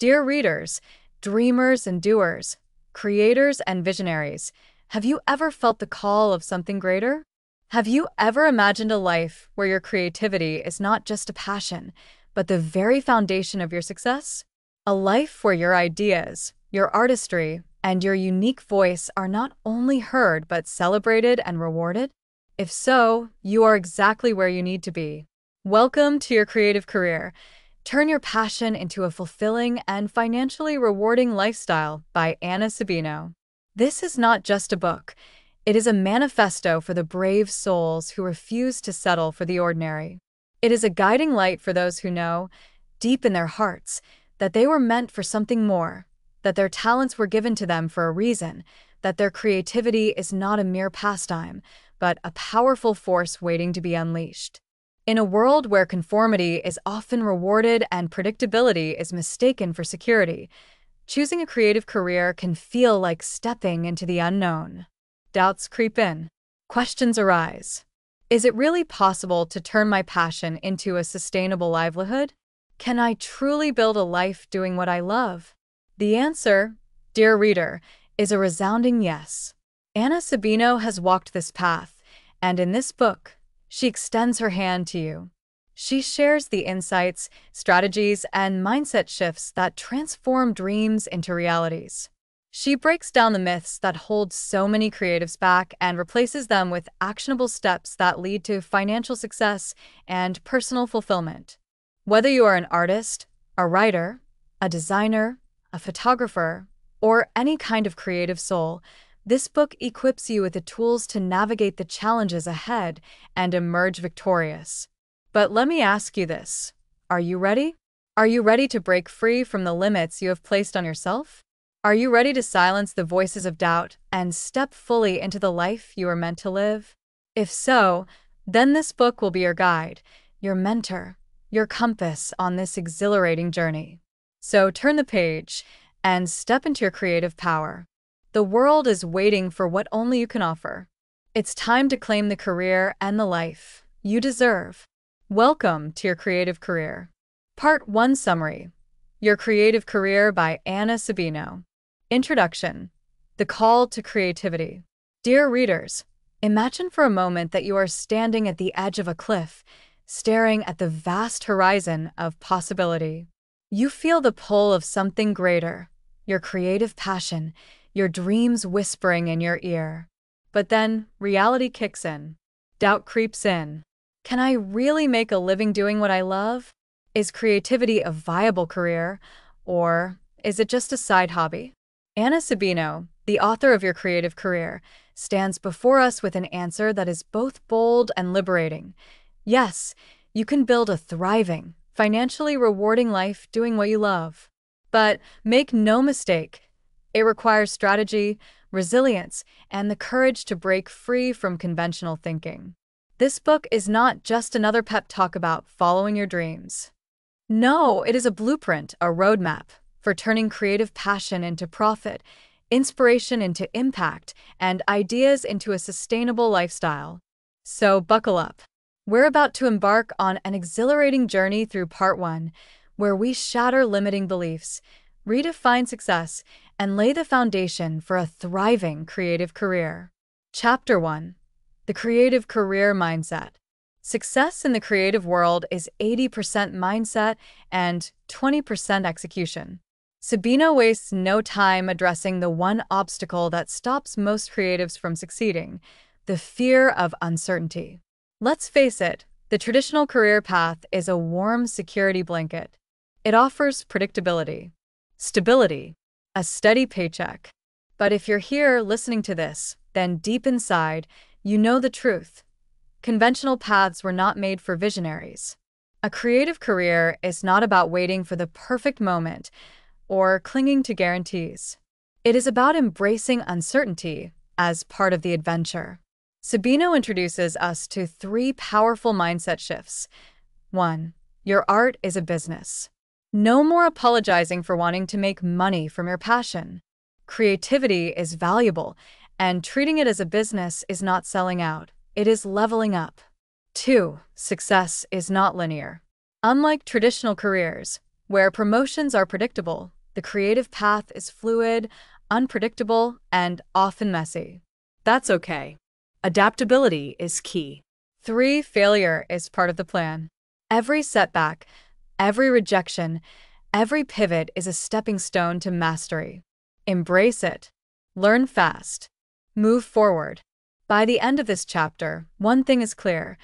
Dear readers, dreamers and doers, creators and visionaries, have you ever felt the call of something greater? Have you ever imagined a life where your creativity is not just a passion, but the very foundation of your success? A life where your ideas, your artistry, and your unique voice are not only heard but celebrated and rewarded? If so, you are exactly where you need to be. Welcome to your creative career. Turn your passion into a fulfilling and financially rewarding lifestyle by Sabino. This is not just a book. It is a manifesto for the brave souls who refuse to settle for the ordinary. It is a guiding light for those who know, deep in their hearts, that they were meant for something more, that their talents were given to them for a reason, that their creativity is not a mere pastime, but a powerful force waiting to be unleashed. In a world where conformity is often rewarded and predictability is mistaken for security, choosing a creative career can feel like stepping into the unknown. Doubts creep in. Questions arise. Is it really possible to turn my passion into a sustainable livelihood? Can I truly build a life doing what I love? The answer, dear reader, is a resounding yes. Sabino has walked this path, and in this book, she extends her hand to you. She shares the insights, strategies, and mindset shifts that transform dreams into realities. She breaks down the myths that hold so many creatives back and replaces them with actionable steps that lead to financial success and personal fulfillment. Whether you are an artist, a writer, a designer, a photographer, or any kind of creative soul, this book equips you with the tools to navigate the challenges ahead and emerge victorious. But let me ask you this. Are you ready? Are you ready to break free from the limits you have placed on yourself? Are you ready to silence the voices of doubt and step fully into the life you are meant to live? If so, then this book will be your guide, your mentor, your compass on this exhilarating journey. So turn the page and step into your creative power. The world is waiting for what only you can offer. It's time to claim the career and the life you deserve. Welcome to your creative career. Part 1 Summary. Your Creative Career by Sabino. Introduction. The Call to Creativity. Dear readers, imagine for a moment that you are standing at the edge of a cliff, staring at the vast horizon of possibility. You feel the pull of something greater, your creative passion, your dreams whispering in your ear. But then reality kicks in. Doubt creeps in. Can I really make a living doing what I love? Is creativity a viable career, or is it just a side hobby? Sabino, the author of Your Creative Career, stands before us with an answer that is both bold and liberating. Yes, you can build a thriving, financially rewarding life doing what you love. But make no mistake, it requires strategy, resilience, and the courage to break free from conventional thinking. This book is not just another pep talk about following your dreams. No, it is a blueprint, a roadmap for turning creative passion into profit, inspiration into impact, and ideas into a sustainable lifestyle. So buckle up. We're about to embark on an exhilarating journey through Part 1, where we shatter limiting beliefs, redefine success, and lay the foundation for a thriving creative career. Chapter 1. The Creative Career Mindset. Success in the creative world is 80% mindset and 20% execution. Sabino wastes no time addressing the one obstacle that stops most creatives from succeeding: the fear of uncertainty. Let's face it, the traditional career path is a warm security blanket. It offers predictability, stability, a steady paycheck. But if you're here listening to this, then deep inside, you know the truth. Conventional paths were not made for visionaries. A creative career is not about waiting for the perfect moment or clinging to guarantees. It is about embracing uncertainty as part of the adventure. Sabino introduces us to 3 powerful mindset shifts. 1. Your art is a business. No more apologizing for wanting to make money from your passion. Creativity is valuable, and treating it as a business is not selling out. It is leveling up. 2. Success is not linear. Unlike traditional careers, Where promotions are predictable, the creative path is fluid, unpredictable, and often messy. That's okay. Adaptability is key. 3. Failure is part of the plan. Every setback, every rejection, every pivot is a stepping stone to mastery. Embrace it. Learn fast. Move forward. By the end of this chapter, one thing is clear: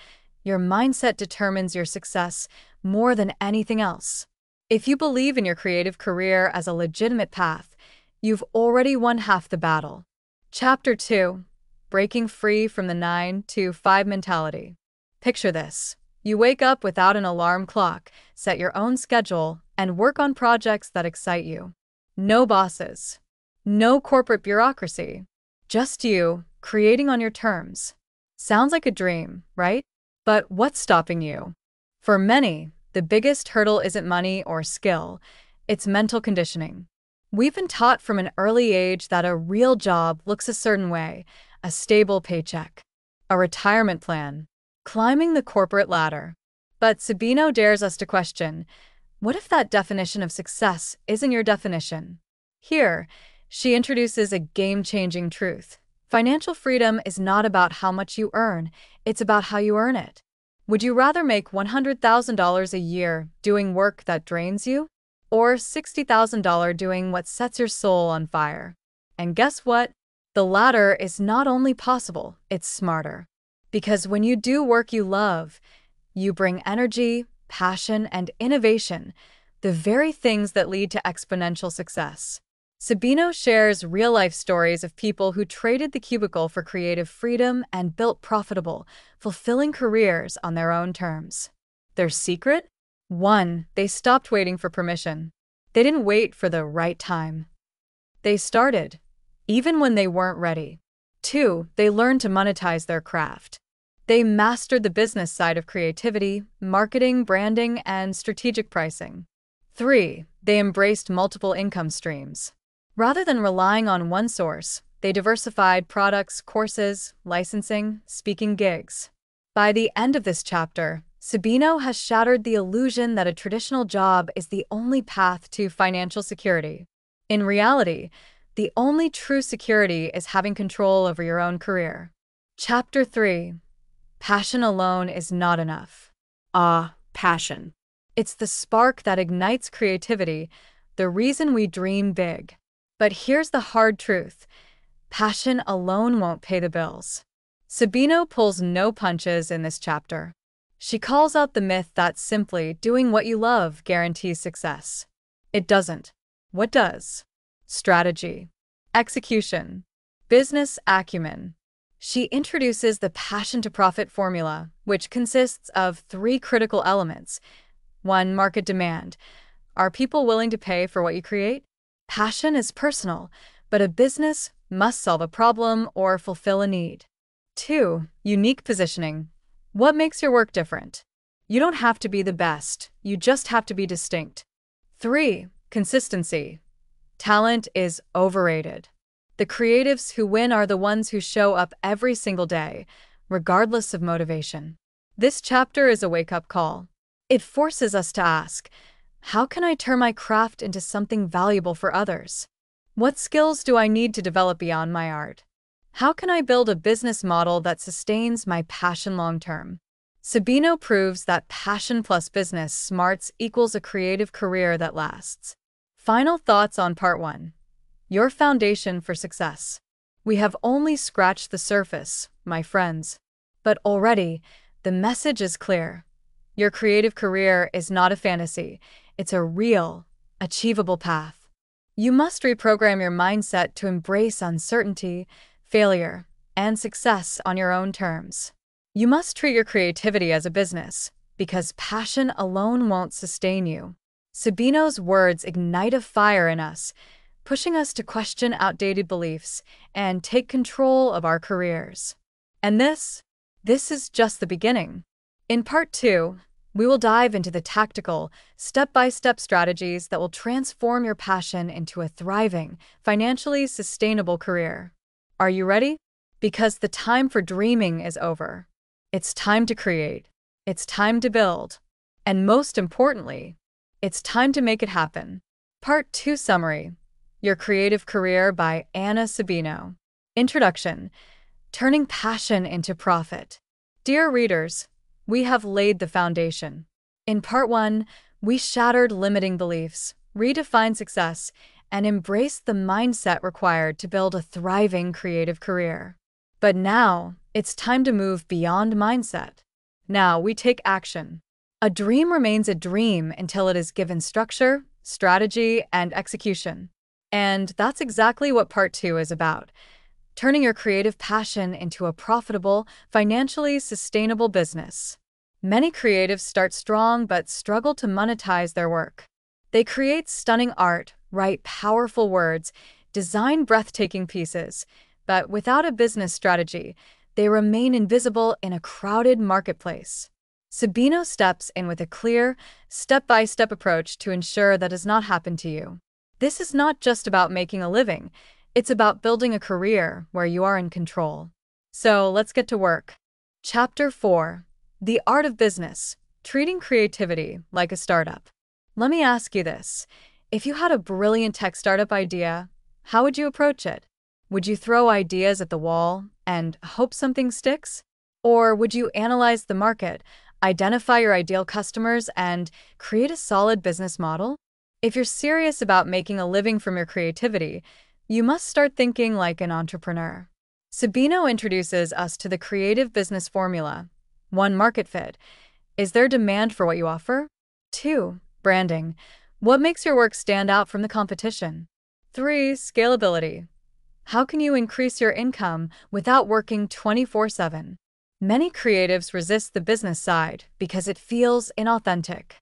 your mindset determines your success more than anything else. If you believe in your creative career as a legitimate path, you've already won half the battle. Chapter 2: Breaking Free from the 9 to 5 Mentality. Picture this. You wake up without an alarm clock, set your own schedule, and work on projects that excite you. No bosses. No corporate bureaucracy. Just you, creating on your terms. Sounds like a dream, right? But what's stopping you? For many, the biggest hurdle isn't money or skill, it's mental conditioning. We've been taught from an early age that a real job looks a certain way: a stable paycheck, a retirement plan, climbing the corporate ladder. But Sabino dares us to question, what if that definition of success isn't your definition? Here, she introduces a game-changing truth. Financial freedom is not about how much you earn, it's about how you earn it. Would you rather make $100,000 a year doing work that drains you, or $60,000 doing what sets your soul on fire? And guess what? The latter is not only possible, it's smarter. Because when you do work you love, you bring energy, passion, and innovation, the very things that lead to exponential success. Sabino shares real-life stories of people who traded the cubicle for creative freedom and built profitable, fulfilling careers on their own terms. Their secret? 1. They stopped waiting for permission. They didn't wait for the right time. They started, even when they weren't ready. 2. They learned to monetize their craft. They mastered the business side of creativity, marketing, branding, and strategic pricing. 3. They embraced multiple income streams. Rather than relying on one source, they diversified products, courses, licensing, speaking gigs. By the end of this chapter, Sabino has shattered the illusion that a traditional job is the only path to financial security. In reality, the only true security is having control over your own career. Chapter 3: Passion alone is not enough. Passion. It's the spark that ignites creativity, the reason we dream big. But here's the hard truth: passion alone won't pay the bills. Sabino pulls no punches in this chapter. She calls out the myth that simply doing what you love guarantees success. It doesn't. What does? Strategy, execution, business acumen. She introduces the passion-to-profit formula, which consists of 3 critical elements. 1. Market demand. Are people willing to pay for what you create? Passion is personal, but a business must solve a problem or fulfill a need. 2. Unique positioning. What makes your work different? You don't have to be the best, you just have to be distinct. 3. Consistency. Talent is overrated. The creatives who win are the ones who show up every single day, regardless of motivation. This chapter is a wake-up call. It forces us to ask, how can I turn my craft into something valuable for others? What skills do I need to develop beyond my art? How can I build a business model that sustains my passion long-term? Sabino proves that passion plus business smarts equals a creative career that lasts. Final thoughts on Part 1. Your foundation for success. We have only scratched the surface, my friends. But already, the message is clear. Your creative career is not a fantasy. It's a real, achievable path. You must reprogram your mindset to embrace uncertainty, failure, and success on your own terms. You must treat your creativity as a business, because passion alone won't sustain you. Sabino's words ignite a fire in us, pushing us to question outdated beliefs and take control of our careers. And this is just the beginning. In Part 2, we will dive into the tactical, step-by-step strategies that will transform your passion into a thriving, financially sustainable career. Are you ready? Because the time for dreaming is over. It's time to create. It's time to build. And most importantly, It's time to make it happen. Part 2 Summary: Your Creative Career by Anna Sabino. Introduction: Turning Passion into Profit. Dear readers, we have laid the foundation. In Part 1, we shattered limiting beliefs, redefined success, and embraced the mindset required to build a thriving creative career. But now, it's time to move beyond mindset. Now we take action. A dream remains a dream until it is given structure, strategy, and execution. And that's exactly what Part 2 is about: turning your creative passion into a profitable, financially sustainable business. Many creatives start strong but struggle to monetize their work. They create stunning art, write powerful words, design breathtaking pieces, but without a business strategy, they remain invisible in a crowded marketplace. Sabino steps in with a clear, step-by-step approach to ensure that does not happen to you. This is not just about making a living, it's about building a career where you are in control. So let's get to work. Chapter 4: The Art of Business: Treating Creativity Like a Startup. Let me ask you this. If you had a brilliant tech startup idea, how would you approach it? Would you throw ideas at the wall and hope something sticks? Or would you analyze the market, identify your ideal customers, and create a solid business model? If you're serious about making a living from your creativity, you must start thinking like an entrepreneur. Sabino introduces us to the creative business formula. 1. Market fit. Is there demand for what you offer? 2. Branding. What makes your work stand out from the competition? 3. Scalability. How can you increase your income without working 24/7? Many creatives resist the business side because it feels inauthentic.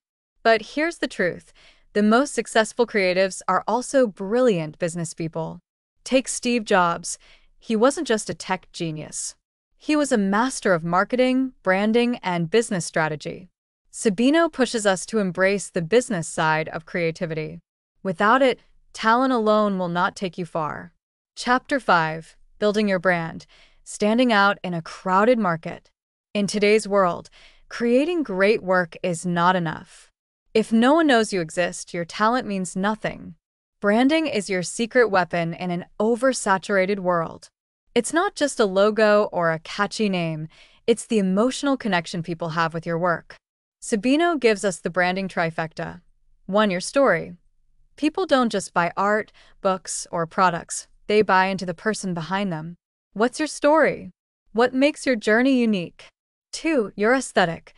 But here's the truth: the most successful creatives are also brilliant business people. Take Steve Jobs. He wasn't just a tech genius. He was a master of marketing, branding, and business strategy. Sabino pushes us to embrace the business side of creativity. Without it, talent alone will not take you far. Chapter 5: Building Your Brand: Standing Out in a Crowded Market. In today's world, creating great work is not enough. If no one knows you exist, your talent means nothing. Branding is your secret weapon in an oversaturated world. It's not just a logo or a catchy name, it's the emotional connection people have with your work. Sabino gives us the branding trifecta. 1. Your story. People don't just buy art, books, or products. They buy into the person behind them. What's your story? What makes your journey unique? 2. Your aesthetic.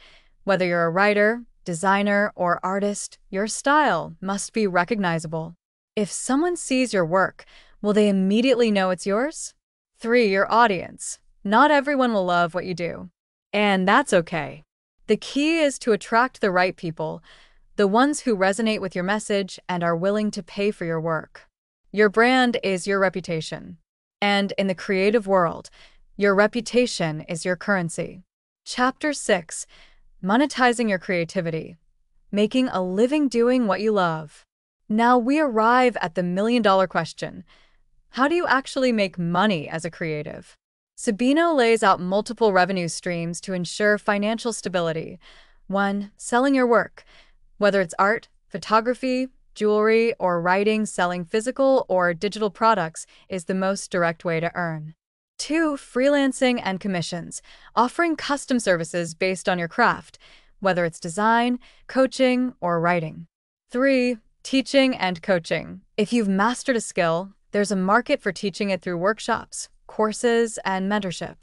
Whether you're a writer, designer, or artist, your style must be recognizable. If someone sees your work, will they immediately know it's yours? 3. Your audience. Not everyone will love what you do. And that's okay. The key is to attract the right people, the ones who resonate with your message and are willing to pay for your work. Your brand is your reputation. And in the creative world, your reputation is your currency. Chapter 6: Monetizing Your Creativity: Making a Living Doing What You Love. Now we arrive at the million-dollar question. How do you actually make money as a creative? Sabino lays out multiple revenue streams to ensure financial stability. 1. Selling your work. Whether it's art, photography, jewelry, or writing, selling physical or digital products is the most direct way to earn. 2. Freelancing and commissions, offering custom services based on your craft, whether it's design, coaching, or writing. 3. Teaching and coaching. If you've mastered a skill, there's a market for teaching it through workshops, courses, and mentorship.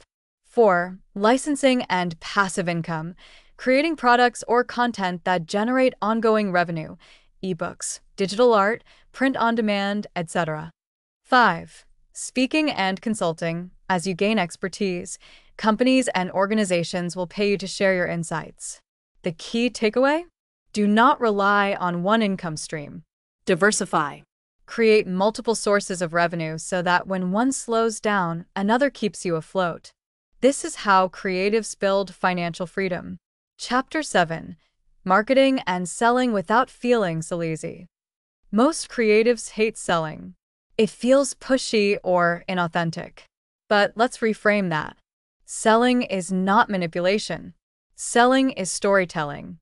4. Licensing and passive income, creating products or content that generate ongoing revenue, ebooks, digital art, print on demand, etc. 5. Speaking and consulting. As you gain expertise, companies and organizations will pay you to share your insights. The key takeaway? Do not rely on one income stream. Diversify. Create multiple sources of revenue so that when one slows down, another keeps you afloat. This is how creatives build financial freedom. Chapter 7: Marketing and Selling Without Feeling So Easy. Most creatives hate selling. It feels pushy or inauthentic. But let's reframe that. Selling is not manipulation. Selling is storytelling.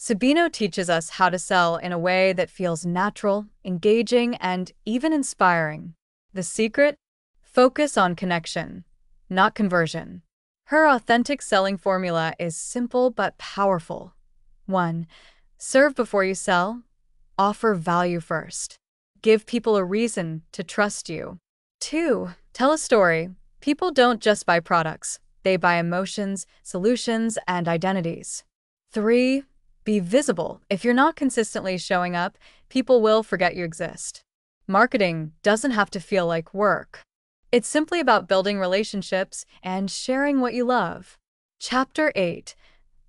Sabino teaches us how to sell in a way that feels natural, engaging, and even inspiring. The secret? Focus on connection, not conversion. Her authentic selling formula is simple but powerful. 1. Serve before you sell. Offer value first. Give people a reason to trust you. 2. Tell a story. People don't just buy products. They buy emotions, solutions, and identities. 3. Be visible. If you're not consistently showing up, people will forget you exist. Marketing doesn't have to feel like work. It's simply about building relationships and sharing what you love. Chapter 8.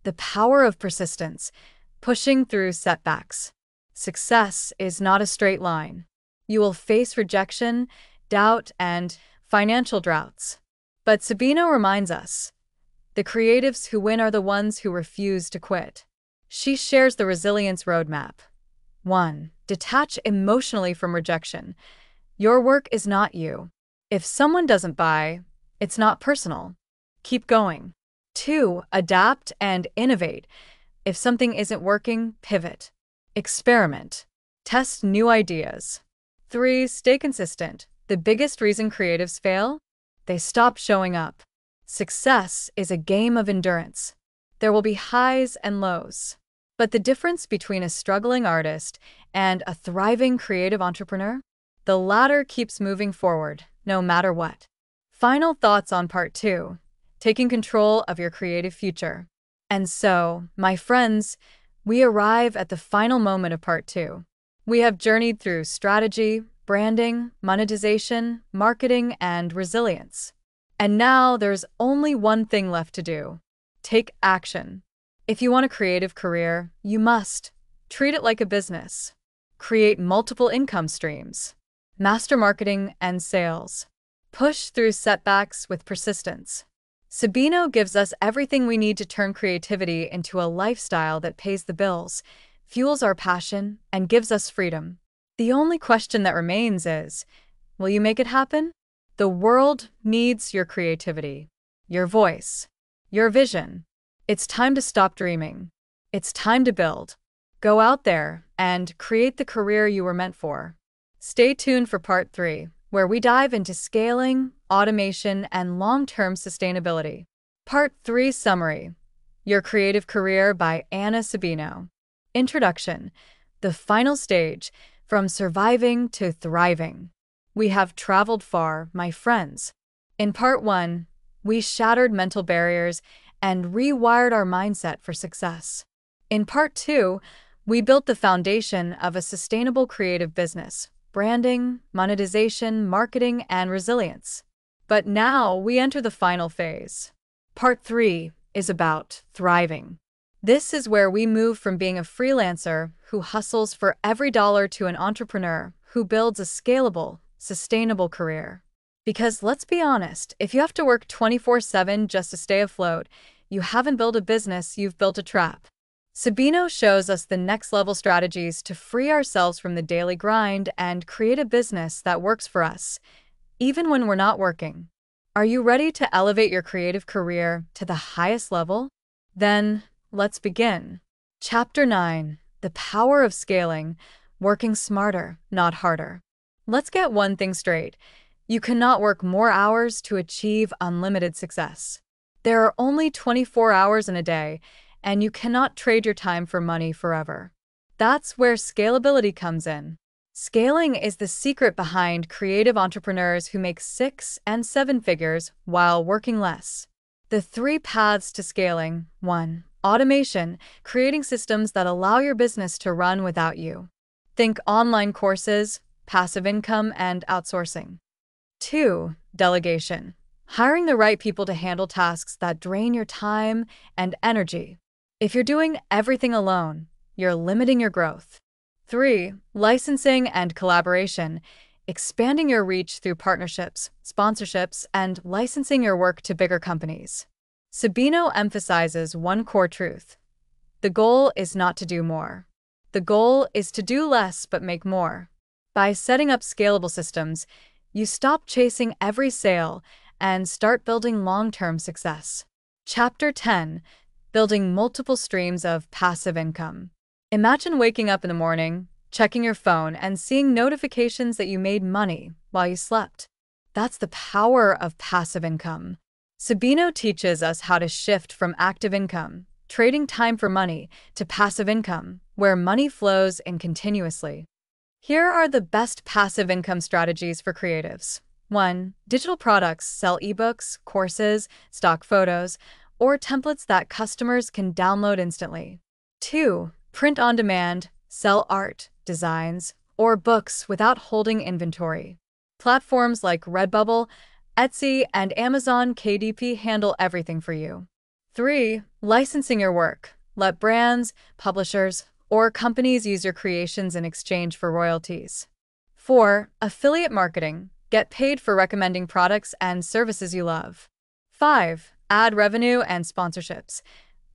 The Power of Persistence. Pushing through setbacks. Success is not a straight line. You will face rejection, doubt, and financial droughts. But Sabino reminds us, the creatives who win are the ones who refuse to quit. She shares the resilience roadmap. 1. Detach emotionally from rejection. Your work is not you. If someone doesn't buy, it's not personal. Keep going. 2. Adapt and innovate. If something isn't working, pivot. Experiment. Test new ideas. 3. Stay consistent. The biggest reason creatives fail? They stop showing up. Success is a game of endurance. There will be highs and lows. But the difference between a struggling artist and a thriving creative entrepreneur? The latter keeps moving forward, no matter what. Final thoughts on part 2. Taking control of your creative future. And so, my friends, we arrive at the final moment of part 2. We have journeyed through strategy, branding, monetization, marketing, and resilience. And now there's only one thing left to do. Take action. If you want a creative career, you must treat it like a business. Create multiple income streams. Master marketing and sales. Push through setbacks with persistence. Sabino gives us everything we need to turn creativity into a lifestyle that pays the bills, fuels our passion, and gives us freedom. The only question that remains is, will you make it happen? The world needs your creativity, your voice, your vision. It's time to stop dreaming. It's time to build. Go out there and create the career you were meant for. Stay tuned for part 3, where we dive into scaling, automation, and long-term sustainability. Part 3 Summary. Your Creative Career by Anna Sabino. Introduction. The final stage, from surviving to thriving. We have traveled far, my friends. In part 1, we shattered mental barriers and rewired our mindset for success. In part 2, we built the foundation of a sustainable creative business, branding, monetization, marketing, and resilience. But now we enter the final phase. Part 3 is about thriving. This is where we move from being a freelancer who hustles for every dollar to an entrepreneur who builds a scalable, sustainable career. Because let's be honest, if you have to work 24/7 just to stay afloat, you haven't built a business, you've built a trap. Sabino shows us the next-level strategies to free ourselves from the daily grind and create a business that works for us, even when we're not working. Are you ready to elevate your creative career to the highest level? Then, let's begin. Chapter 9. The Power of Scaling, Working Smarter, Not Harder. Let's get one thing straight. You cannot work more hours to achieve unlimited success. There are only 24 hours in a day, and you cannot trade your time for money forever. That's where scalability comes in. Scaling is the secret behind creative entrepreneurs who make 6 and 7 figures while working less. The 3 paths to scaling. 1. Automation, creating systems that allow your business to run without you. Think online courses, passive income, and outsourcing. 2. Delegation, hiring the right people to handle tasks that drain your time and energy. If you're doing everything alone, you're limiting your growth. 3. Licensing and collaboration, expanding your reach through partnerships, sponsorships, and licensing your work to bigger companies. Sabino emphasizes one core truth. The goal is not to do more. The goal is to do less but make more. By setting up scalable systems, you stop chasing every sale and start building long-term success. Chapter 10. Building multiple streams of passive income. Imagine waking up in the morning, checking your phone, and seeing notifications that you made money while you slept. That's the power of passive income. Sabino teaches us how to shift from active income, trading time for money, to passive income, where money flows in continuously. Here are the best passive income strategies for creatives. 1. Digital products sell ebooks, courses, stock photos, or templates that customers can download instantly. 2. Print on demand sell art, designs, or books without holding inventory. Platforms like Redbubble, Etsy, and Amazon KDP handle everything for you. 3. Licensing your work. Let brands, publishers, or companies use your creations in exchange for royalties. 4. Affiliate marketing. Get paid for recommending products and services you love. 5. Ad revenue and sponsorships.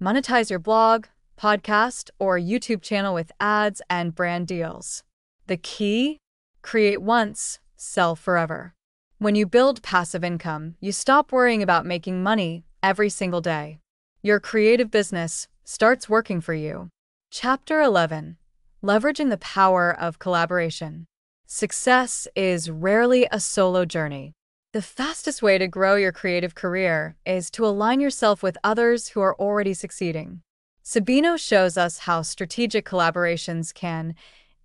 Monetize your blog, podcast, or YouTube channel with ads and brand deals. The key? Create once, sell forever. When you build passive income, you stop worrying about making money every single day. Your creative business starts working for you. Chapter 11. Leveraging the power of collaboration. Success is rarely a solo journey. The fastest way to grow your creative career is to align yourself with others who are already succeeding. Sabino shows us how strategic collaborations can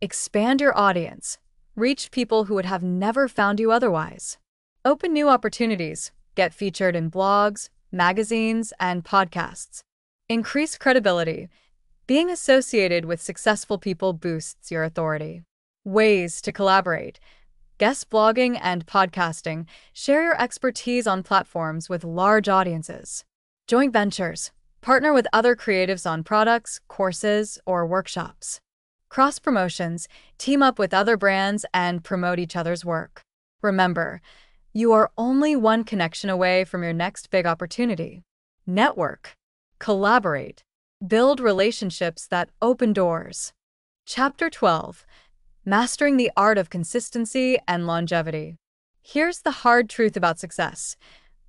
expand your audience, reach people who would have never found you otherwise, open new opportunities, get featured in blogs, magazines, and podcasts, increase credibility. Being associated with successful people boosts your authority. Ways to collaborate. Guest blogging and podcasting. Share your expertise on platforms with large audiences. Joint ventures. Partner with other creatives on products, courses, or workshops. Cross-promotions. Team up with other brands and promote each other's work. Remember, you are only one connection away from your next big opportunity. Network. Collaborate. Build relationships that open doors. Chapter 12. Mastering the art of consistency and longevity. Here's the hard truth about success.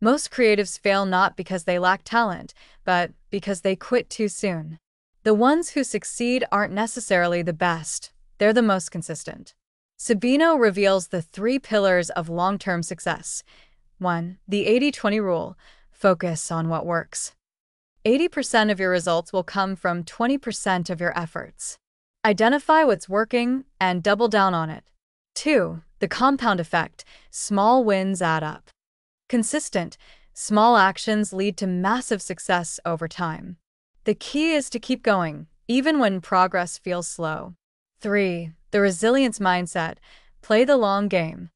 Most creatives fail not because they lack talent, but because they quit too soon. The ones who succeed aren't necessarily the best, they're the most consistent. Sabino reveals the 3 pillars of long-term success. 1. The 80-20 rule. Focus on what works. 80% of your results will come from 20% of your efforts. Identify what's working and double down on it. 2. The compound effect. Small wins add up. Consistent, small actions lead to massive success over time. The key is to keep going, even when progress feels slow. 3. The resilience mindset. Play the long game.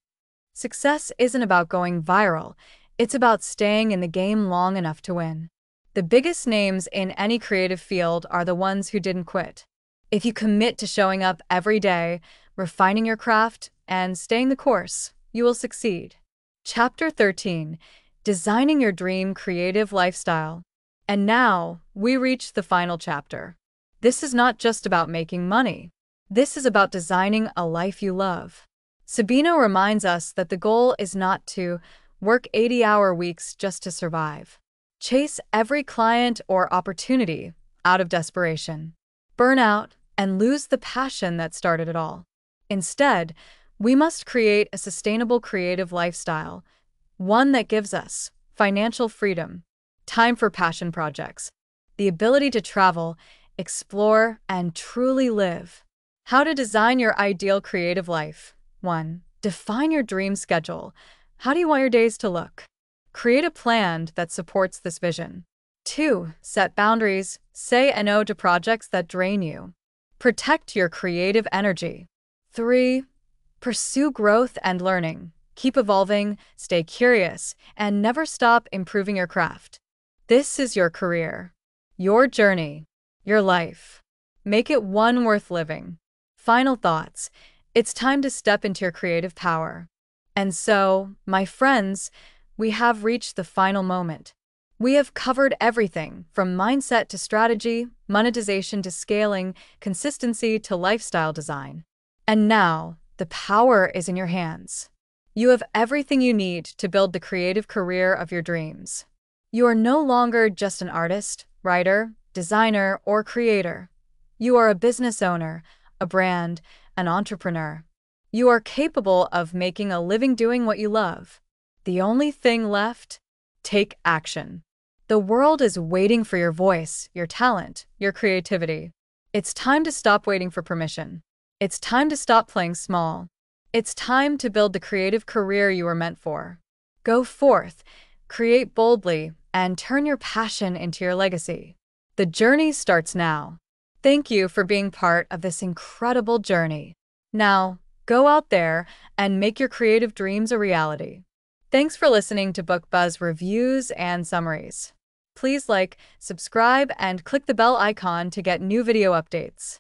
Success isn't about going viral. It's about staying in the game long enough to win. The biggest names in any creative field are the ones who didn't quit. If you commit to showing up every day, refining your craft, and staying the course, you will succeed. Chapter 13. Designing your dream creative lifestyle. And now, we reach the final chapter. This is not just about making money. This is about designing a life you love. Sabino reminds us that the goal is not to work 80-hour weeks just to survive. Chase every client or opportunity out of desperation. Burn out and lose the passion that started it all. Instead, we must create a sustainable creative lifestyle, one that gives us financial freedom, time for passion projects, the ability to travel, explore, and truly live. How to design your ideal creative life. 1. Define your dream schedule. How do you want your days to look? Create a plan that supports this vision. 2. Set boundaries. Say no to projects that drain you. Protect your creative energy. 3. Pursue growth and learning. Keep evolving, stay curious, and never stop improving your craft. This is your career, your journey, your life. Make it one worth living. Final thoughts. It's time to step into your creative power. And so, my friends, we have reached the final moment. We have covered everything from mindset to strategy, monetization to scaling, consistency to lifestyle design. And now, the power is in your hands. You have everything you need to build the creative career of your dreams. You are no longer just an artist, writer, designer, or creator. You are a business owner, a brand, an entrepreneur. You are capable of making a living doing what you love. The only thing left? Take action. The world is waiting for your voice, your talent, your creativity. It's time to stop waiting for permission. It's time to stop playing small. It's time to build the creative career you were meant for. Go forth, create boldly, and turn your passion into your legacy. The journey starts now. Thank you for being part of this incredible journey. Now, go out there and make your creative dreams a reality. Thanks for listening to Book Buzz reviews and summaries. Please like, subscribe, and click the bell icon to get new video updates.